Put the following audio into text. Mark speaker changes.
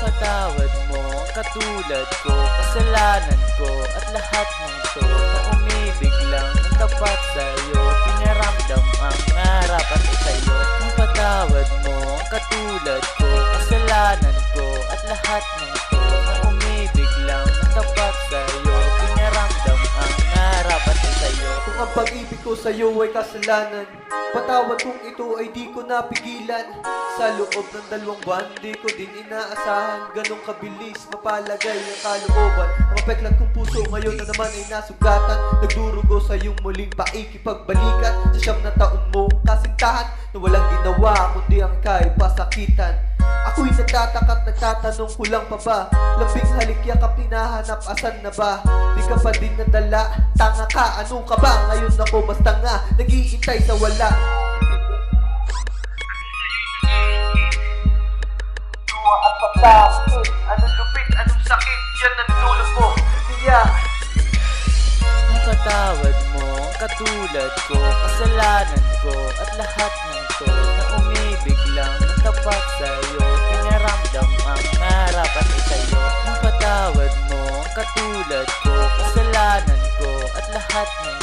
Speaker 1: Mapatawad mo ang katulad ko, kasalanan ko at lahat ng to na umibig lang ng tapat sa'yo, pinaramdam ang narapat ay sa'yo. Mapatawad mo ang katulad ko, kasalanan ko at lahat ng to na umibig lang ng tapat sa'yo, pinaramdam ang narapat ay sa'yo.
Speaker 2: Kung ang pag-ibig ko sa'yo ay kasalanan, patawad kung ito ay di ko napigilan. Sa loob ng 2 buwan, di ko din inaasahan ganong kabilis mapalagay ang kalooban. Ang mapeklat kong puso ngayon na naman ay nasugatan, nagdurugo sa iyong muling paikipagbalikan. Sa 9 na taon mong kasintahan na walang ginawa kundi ang ika'y pasakitan. Ako'y nagtataka at nagtatanong, kulang pa ba? Lambing halik yakap hinahanap, asan na ba? Di ka pa din nadala, tanga ka, ano ka ba? Ngayon ako mas tanga, nag-iintay sa wala. Luwa at pagkakit, anong lupit, anong sakit, yan ang dulo ko. Kaya
Speaker 1: Mapatawad mo ang katulad ko, kasalanan ko at lahat ng to na umibig lang ng tapat sa'yo, pinaramdam ang narapat ay sa'yo. Mapatawad mo ang katulad ko, kasalanan ko at lahat ng